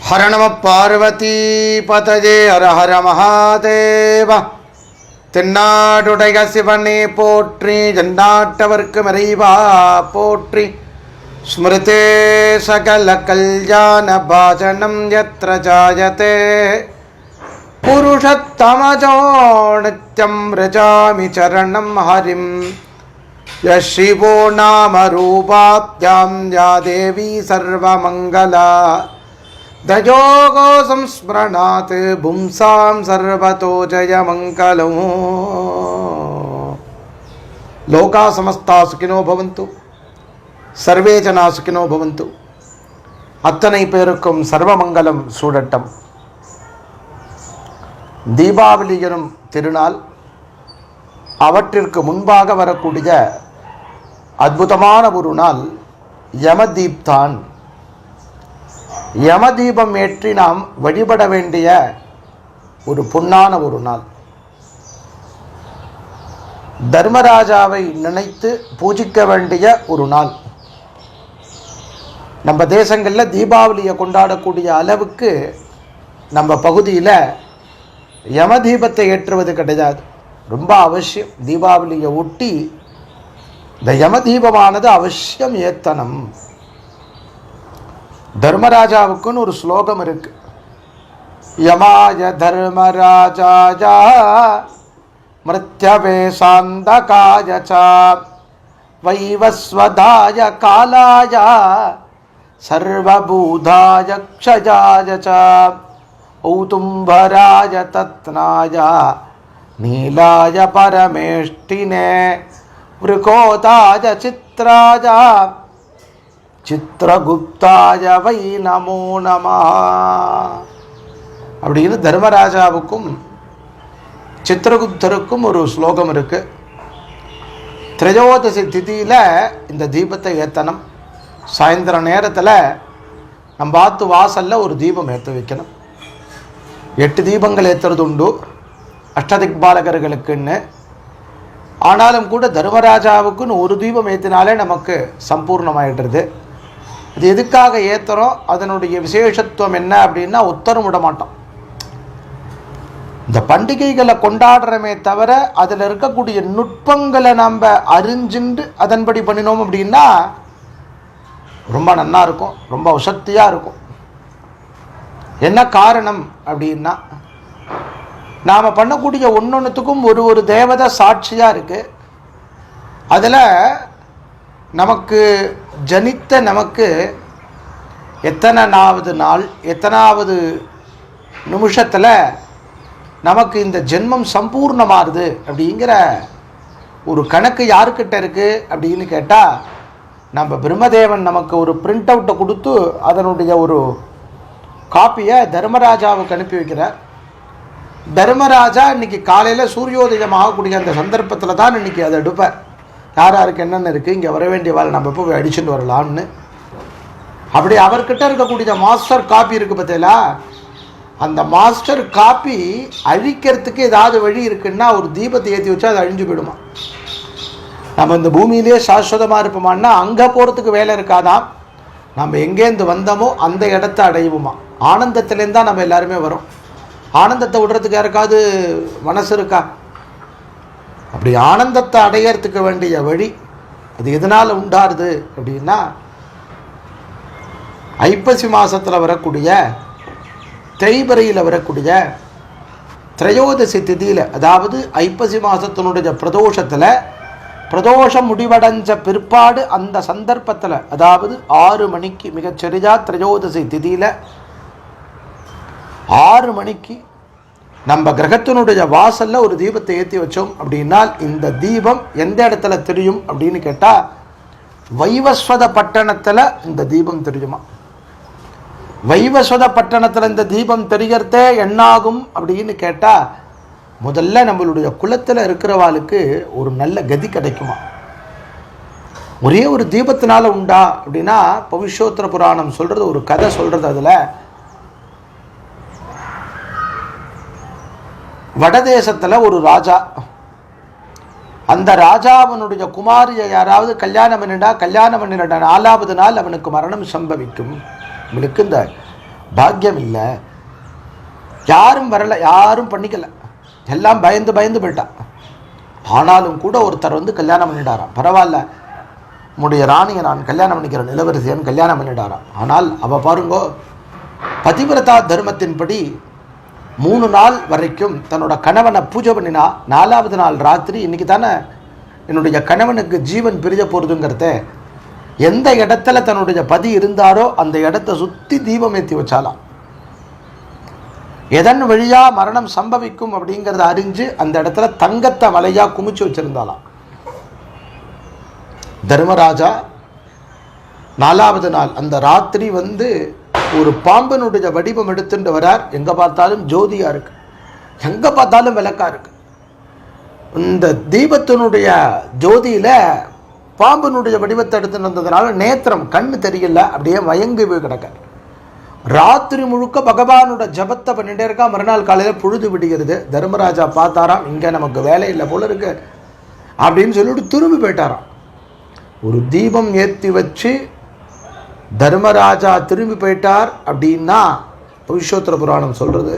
ஹர நம பார்வதி பதஜே ஹர ஹர மகாதேவ. தென்னாடுடைய சிவனே போற்றி, ஜன்னாட்டவர்க்கு மறைவா போற்றி. ஸ்மிருதே சகல கல்யாண பாஜனம் யத்ர ஜாயதே புருஷத்தமஜோ நித்யம் ரஜாமி சரணம் ஹரிம். யஸ்ரீவோ நாம ரூபாப்யாம் யா தேவி சர்வமங்கலா தயோகோ சம்ஸ்மரணாத் பும்சாம் சர்வதோ ஜயமங்கலோ. லோகா சமஸ்தா சுகினோ பவந்து, சர்வே ஜனா சுகினோ பவந்து. அத்தனை பேருக்கும் சர்வமங்கலம் சூடட்டம். தீபாவளி எனும் திருநாள், அவற்றிற்கு முன்பாக வரக்கூடிய அற்புதமான ஒரு நாள் யமதீப்தான். யமதீபம் ஏற்றி நாம் வழிபட வேண்டிய ஒரு பொன்னான ஒரு நாள். தர்மராஜாவை நினைத்து பூஜிக்க வேண்டிய ஒரு நாள். நம்ம தேசங்களில் தீபாவளியை கொண்டாடக்கூடிய அளவுக்கு நம்ம பகுதியில் யமதீபத்தை ஏற்றுவது கிடையாது. ரொம்ப அவசியம். தீபாவளியை ஒட்டி இந்த யமதீபமானது அவசியம் ஏத்தனம். தர்மராஜாவுக்குன்னு ஒரு ஸ்லோகம் இருக்கு. யமாய தர்மராஜாய மிருத்யவே சாந்தகாய ச வைவஸ்வதாய காலாய சர்வபூதாய க்ஷயாய ச ஔதும்பராய தத்னாய நீலாய பரமேஷ்டினே விருகோதாய சித்ராய சித்ரகுப்தாய வை நமோ நமஹ அப்படின்னு தர்மராஜாவுக்கும் சித்ரகுப்தருக்கும் ஒரு ஸ்லோகம் இருக்கு. திரையோதசி திதியில் இந்த தீபத்தை ஏற்றணும். சாயந்தர நேரத்தில் நம்ம பார்த்து வாசலில் ஒரு தீபம் ஏற்ற வைக்கணும். 8 தீபங்கள் ஏற்றுறது உண்டு அஷ்டதிக்பாலகர்களுக்குன்னு. ஆனாலும் கூட தர்மராஜாவுக்குன்னு ஒரு தீபம் ஏற்றினாலே நமக்கு சம்பூர்ணமாயிடுறது. அது எதுக்காக ஏற்றுறோம், அதனுடைய விசேஷத்துவம் என்ன அப்படின்னா உத்தரம் விட மாட்டோம். இந்த பண்டிகைகளை கொண்டாடுறமே தவிர அதில் இருக்கக்கூடிய நுட்பங்களை நம்ம அறிஞ்சுண்டு அதன்படி பண்ணினோம் அப்படின்னா ரொம்ப நல்லா இருக்கும், ரொம்ப வசத்தியாக இருக்கும். என்ன காரணம் அப்படின்னா, நாம் பண்ணக்கூடிய ஒன்றொன்றுத்துக்கும் ஒரு தேவதை சாட்சியாக இருக்குது. அதில் நமக்கு ஜனித்த நமக்கு எத்தனாவது நாள் எத்தனாவது நிமிஷத்தில் நமக்கு இந்த ஜென்மம் சம்பூர்ணமாகுது அப்படிங்கிற ஒரு கணக்கு யாருக்கிட்ட இருக்குது அப்படின்னு கேட்டால், நம்ம பிரம்மதேவன் நமக்கு ஒரு பிரிண்ட் அவுட்டை கொடுத்து அதனுடைய ஒரு காப்பியை தர்மராஜாவுக்கு அனுப்பி வைக்கிறார். தர்மராஜா இன்றைக்கி காலையில் சூரியோதயம் ஆகக்கூடிய அந்த சந்தர்ப்பத்தில் தான் இன்றைக்கி அதை எடுப்பார். யார் யாருக்கு என்னென்ன இருக்குது, இங்கே வர வேண்டிய வேலை நம்ம போய் அடிச்சுட்டு வரலாம்னு. அப்படி அவர்கிட்ட இருக்கக்கூடிய மாஸ்டர் காப்பி இருக்குது பார்த்தீங்களா, அந்த மாஸ்டர் காப்பி அழிக்கிறதுக்கு ஏதாவது வழி இருக்குன்னா ஒரு தீபத்தை ஏற்றி வச்சா அது அழிஞ்சு போயிடுமா. நம்ம இந்த பூமியிலே சாஸ்வதமாக இருப்போமான்னா அங்கே போகிறதுக்கு வேலை இருக்காதான். நம்ம எங்கேருந்து வந்தோமோ அந்த இடத்த அடைவோமா. ஆனந்தத்துலேருந்து தான் நம்ம எல்லாருமே வரோம். ஆனந்தத்தை விடுறதுக்கு யாருக்காவது மனசு இருக்கா? அப்படி ஆனந்தத்தை அடையறதுக்கு வேண்டிய வழி அது எதனால் உண்டாருது அப்படின்னா, ஐப்பசி மாதத்தில் வரக்கூடிய தேய்பிரையில் வரக்கூடிய திரையோதசி திதியில், அதாவது ஐப்பசி மாதத்தினுடைய பிரதோஷத்தில் பிரதோஷம் முடிவடைஞ்ச பிற்பாடு அந்த சந்தர்ப்பத்தில், அதாவது 6 மணிக்கு மிகச்சரியாக திரையோதசி திதியில் 6 மணிக்கு நம்ம கிரகத்தினுடைய வாசலில் ஒரு தீபத்தை ஏற்றி வச்சோம் அப்படின்னா இந்த தீபம் எந்த இடத்துல தெரியும் அப்படின்னு கேட்டால், வைவஸ்வத பட்டணத்தில் இந்த தீபம் தெரியுமா. வைவஸ்வத பட்டணத்தில் இந்த தீபம் தெரியறதே என்னாகும் அப்படின்னு கேட்டால், முதல்ல நம்மளுடைய குலத்தில் இருக்கிறவாளுக்கு ஒரு நல்ல கதி கிடைக்குமா. ஒரே ஒரு தீபத்தினால உண்டா அப்படின்னா, பவிஷ்யோத்தர புராணம் சொல்கிறது ஒரு கதை சொல்கிறது. அதில் வடதேசத்தில் ஒரு ராஜா, அந்த ராஜாவினுடைய குமாரியை யாராவது கல்யாணம் பண்ணினா 4வது நாள் அவனுக்கு மரணம் சம்பவிக்கும். உங்களுக்கு இந்த பாக்கியம் இல்லை, யாரும் வரலை, யாரும் பண்ணிக்கல, எல்லாம் பயந்து பயந்து போயிட்டான். ஆனாலும் கூட ஒருத்தர் வந்து கல்யாணம் பண்ணிட்டாராம். பரவாயில்ல, உன்னுடைய ராணியை நான் கல்யாணம் பண்ணிக்கிறேன், இளவரசியன் கல்யாணம் பண்ணிட்டாராம். ஆனால் அவள் பாருங்கோ, பதிவிரதா தர்மத்தின்படி 3 நாள் வரைக்கும் தன்னோட கணவனை பூஜை பண்ணினா, 4வது நாள் ராத்திரி, இன்னைக்கு தானே என்னுடைய கணவனுக்கு ஜீவன் பிரிய போகிறதுங்கிறத, எந்த இடத்துல தன்னுடைய பதி இருந்தாரோ அந்த இடத்த சுற்றி தீபம் ஏற்றி வச்சாலாம். எதன் வழியா மரணம் சம்பவிக்கும் அப்படிங்கிறத அறிஞ்சு அந்த இடத்துல தங்கத்தை மலையா குமிச்சு வச்சிருந்தாலாம். தர்மராஜா 4வது நாள் அந்த ராத்திரி வந்து ஒரு பாம்பனுடைய வடிவம் எடுத்துட்டு வரார். எங்க பார்த்தாலும் ஜோதியா இருக்கு, எங்க பார்த்தாலும் விளக்கா இருக்கு. இந்த தீபத்தினுடைய ஜோதியில பாம்பனுடைய வடிவத்தை எடுத்துட்டு வந்ததுனால நேத்திரம் கண்ணு தெரியல, அப்படியே மயங்கி போய் கிடக்க. ராத்திரி முழுக்க பகவானோட ஜபத்தை பண்ணிட்டே இருக்கா. மறுநாள் காலையில் பொழுது விடுகிறது. தர்மராஜா பார்த்தாராம், இங்கே நமக்கு வேலை இல்லை போல இருக்கு அப்படின்னு சொல்லிட்டு திரும்பி போயிட்டாராம். ஒரு தீபம் ஏற்றி வச்சு தர்மராஜா திரும்பி போயிட்டார் அப்படின்னா புருஷோத்தர புராணம் சொல்கிறது.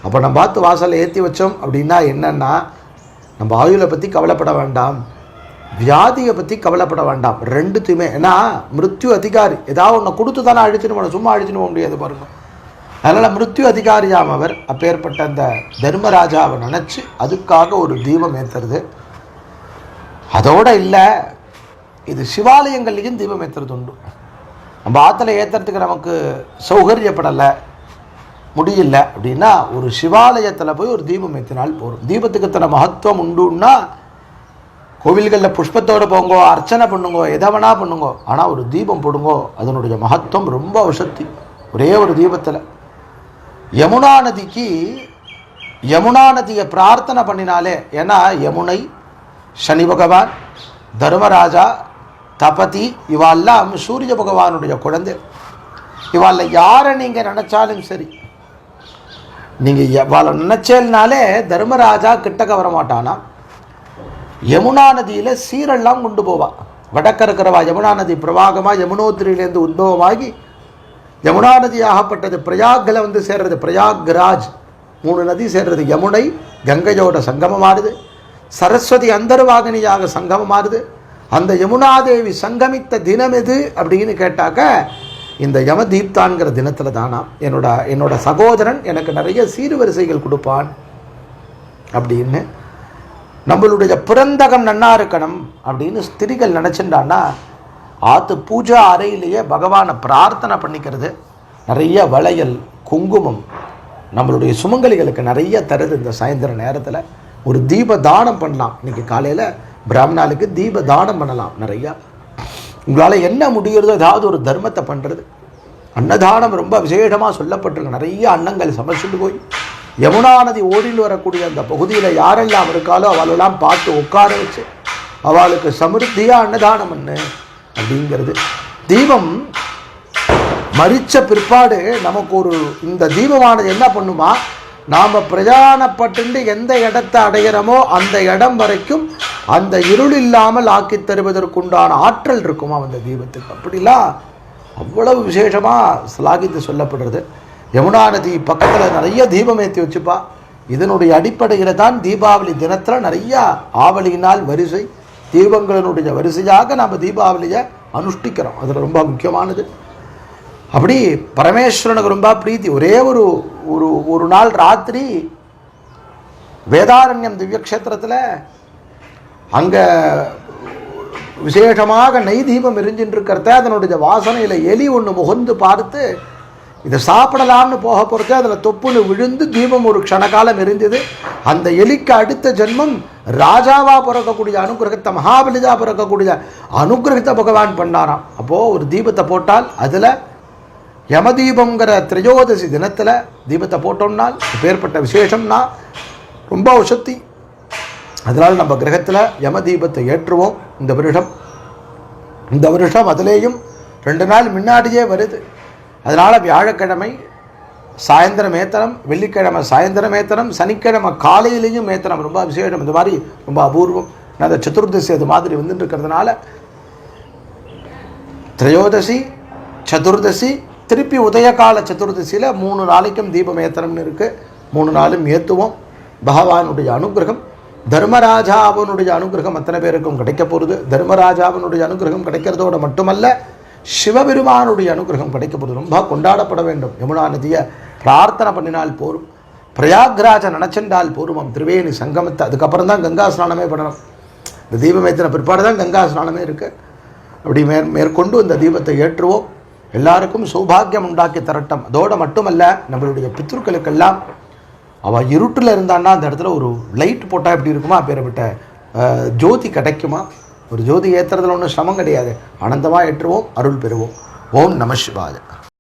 அப்போ நம்ம பார்த்து வாசலில் ஏற்றி வச்சோம் அப்படின்னா என்னன்னா, நம்ம ஆயுளை பற்றி கவலைப்பட வேண்டாம், வியாதியை பற்றி கவலைப்பட வேண்டாம், ரெண்டுத்தையுமே. ஏன்னா மிருத்யு அதிகாரி, ஏதாவது ஒன்று கொடுத்து தானே அழிச்சுன்னு போகணும், சும்மா அழிச்சுன்னு போக முடியாது பாருங்க. அதனால் மிருத்யு அதிகாரியாம் அவர். அப்பேற்பட்ட அந்த தர்மராஜாவை நினச்சி அதுக்காக ஒரு தீபம் ஏற்றுறது. அதோடு இல்லை, இது சிவாலயங்கள்லேயும் தீபம் ஏற்றுறது உண்டு. நம்ம ஆற்றுல ஏற்றுறதுக்கு நமக்கு சௌகரியப்படலை, முடியல அப்படின்னா ஒரு சிவாலயத்தில் போய் ஒரு தீபம் ஏற்றினால் போகும். தீபத்துக்கு தன மகத்துவம் உண்டுன்னா கோவில்களில் புஷ்பத்தோடு போங்கோ, அர்ச்சனை பண்ணுங்கோ, எதை வேணா பண்ணுங்கோ, ஆனால் ஒரு தீபம் போடுங்கோ, அதனுடைய மகத்துவம் ரொம்ப வசதி. ஒரே ஒரு தீபத்தில் யமுனா நதிக்கு, யமுனா நதியை பிரார்த்தனை பண்ணினாலே, ஏன்னா யமுனை, சனி பகவான், தர்மராஜா, தபதி, இவாளெல்லாம் சூரிய பகவானுடைய குழந்தை. இவாளில் யாரை நீங்கள் நினச்சாலும் சரி, நீங்கள் இவாளை நினச்சேல்னாலே தர்மராஜா கிட்டக்க வரமாட்டானா. யமுனா நதியில் சீரெல்லாம் கொண்டு போவா. வடக்க இருக்கிறவா யமுனா நதி பிரவாகமாக யமுனோத்திரியிலேருந்து உத்பவமாகி யமுனா நதி ஆகப்பட்டது பிரயாகில் வந்து சேர்றது. பிரயாக்ராஜ் 3 நதி சேர்றது. யமுனை கங்கையோட சங்கமமாறுது, சரஸ்வதி அந்தர்வாகினியாக சங்கமமாறுது. அந்த யமுனாதேவி சங்கமித்த தினம் எது அப்படின்னு கேட்டாக்க இந்த யமதீப்தான்கிற தினத்தில் தானா என்னோட சகோதரன் எனக்கு நிறைய சீர்வரிசைகள் கொடுப்பான் அப்படின்னு. நம்மளுடைய பிறந்தகம் நன்னா இருக்கணும் அப்படின்னு ஸ்திரிகள் நினச்சிட்டான்னா ஆற்று பூஜா அறையிலேயே பகவானை பிரார்த்தனை பண்ணிக்கிறது. நிறைய வளையல், குங்குமம் நம்மளுடைய சுமங்கலிகளுக்கு நிறைய தருது. இந்த சாயந்தர நேரத்தில் ஒரு தீப தானம் பண்ணலாம். இன்றைக்கி காலையில் பிராமணாளுக்கு தீப தானம் பண்ணலாம். நிறையா உங்களால் என்ன முடிகிறதோ ஏதாவது ஒரு தர்மத்தை பண்ணுறது. அன்னதானம் ரொம்ப விசேஷமாக சொல்லப்பட்டிருக்கு. நிறைய அன்னங்கள் சமைச்சிட்டு போய் யமுனா நதி ஓடின்னு வரக்கூடிய அந்த பகுதியில் யாரெல்லாம் இருக்காலோ அவளெல்லாம் பார்த்து உட்கார வச்சு அவளுக்கு சமிருத்தியாக அன்னதானம் பண்ணு அப்படிங்கிறது. தீபம் மரித்த பிற்பாடு நமக்கு ஒரு இந்த தீபமானது என்ன பண்ணுமா, நாம் பிரயாணப்பட்டு எந்த இடத்தை அடைகிறோமோ அந்த இடம் வரைக்கும் அந்த இருள் இல்லாமல் ஆக்கி தருவதற்குண்டான ஆற்றல் இருக்குமா அந்த தீபத்துக்கு. அப்படிலாம் அவ்வளவு விசேஷமாக ஸ்லாகித்து சொல்லப்படுறது. யமுனா நதி பக்கத்தில் நிறைய தீபம் ஏற்றி வச்சுப்பா. இதனுடைய அடிப்படையில் தான் தீபாவளி தினத்தில் நிறையா ஆவலியினால் வரிசை தீபங்களினுடைய வரிசையாக நாம் தீபாவளியை அனுஷ்டிக்கிறோம். அதில் ரொம்ப முக்கியமானது. அப்படி பரமேஸ்வரனுக்கு ரொம்ப பிரீத்தி. ஒரே ஒரு நாள் ராத்திரி வேதாரண்யம் திவ்யக்ஷேத்திரத்தில் அங்கே விசேஷமாக நெய் தீபம் எரிஞ்சின்னு இருக்கிறத அதனுடைய வாசனையில் எலி ஒன்று முகந்து பார்த்து இதை சாப்பிடலாம்னு போக பொறுத்து அதில் தொப்புன்னு விழுந்து தீபம் ஒரு க்ஷணகாலம் எரிஞ்சது. அந்த எலிக்கு அடுத்த ஜென்மம் ராஜாவாக பிறக்கக்கூடிய அனுகிரகத்தை, மகாபலிஜா பிறக்கக்கூடிய அனுகிரகத்தை பகவான் பண்ணாராம். அப்போது ஒரு தீபத்தை போட்டால் அதில் யமதீபங்கிற திரையோதசி தினத்தில் தீபத்தை போட்டோம்னால் பேர்பட்ட விசேஷம்னா ரொம்ப உசத்தி. அதனால் நம்ம கிரகத்தில் யமதீபத்தை ஏற்றுவோம். இந்த வருஷம் அதிலேயும் 2 நாள் முன்னாடியே வருது. அதனால் வியாழக்கிழமை சாயந்தரம் ஏத்தனம், வெள்ளிக்கிழமை சாயந்தரம் ஏத்தனம், சனிக்கிழமை காலையிலையும் ஏத்தனம். ரொம்ப விசேஷம். இந்த மாதிரி ரொம்ப அபூர்வம். அந்த சதுர்தசி அது மாதிரி வந்துட்டு இருக்கிறதுனால திரையோதசி, சதுர்தசி, திருப்பி உதயகால சதுர்தசியில் 3 நாளைக்கும் தீபம் ஏற்றணும்னு இருக்குது. 3 நாளும் ஏற்றுவோம். பகவானுடைய அனுகிரகம், தர்மராஜாவனுடைய அனுகிரகம் அத்தனை பேருக்கும் கிடைக்க போகிறது. தர்மராஜாவனுடைய அனுகிரகம் கிடைக்கிறதோடு மட்டுமல்ல, சிவபெருமானுடைய அனுகிரகம் கிடைக்க போகிறது. ரொம்ப கொண்டாடப்பட வேண்டும். யமுனா நதியை பிரார்த்தனை பண்ணினால் போரும், பிரயாக்ராஜ நினச்சென்றால் போரும். திரிவேணி சங்கமத்தை அதுக்கப்புறம் தான் கங்கா ஸ்நானமே பண்ணணும். இந்த தீபம் ஏற்றின பிற்பாடு தான் கங்கா ஸ்நானமே இருக்குது. அப்படி மேற்கொண்டு இந்த தீபத்தை ஏற்றுவோம். எல்லாருக்கும் சௌபாகியம் உண்டாக்கி தரட்டும். அதோடு மட்டுமல்ல, நம்மளுடைய பித்ருக்களுக்கெல்லாம் அவள் இருட்டில் இருந்தான்னா அந்த இடத்துல ஒரு லைட் போட்டால் எப்படி இருக்குமா, அப்பேற்பட்ட ஜோதி கிடைக்குமா. ஒரு ஜோதி ஏற்றுறதுல ஒன்றும் சிரமம் கிடையாது. ஆனந்தமாக ஏற்றுவோம், அருள் பெறுவோம். ஓம் நம சிவாய.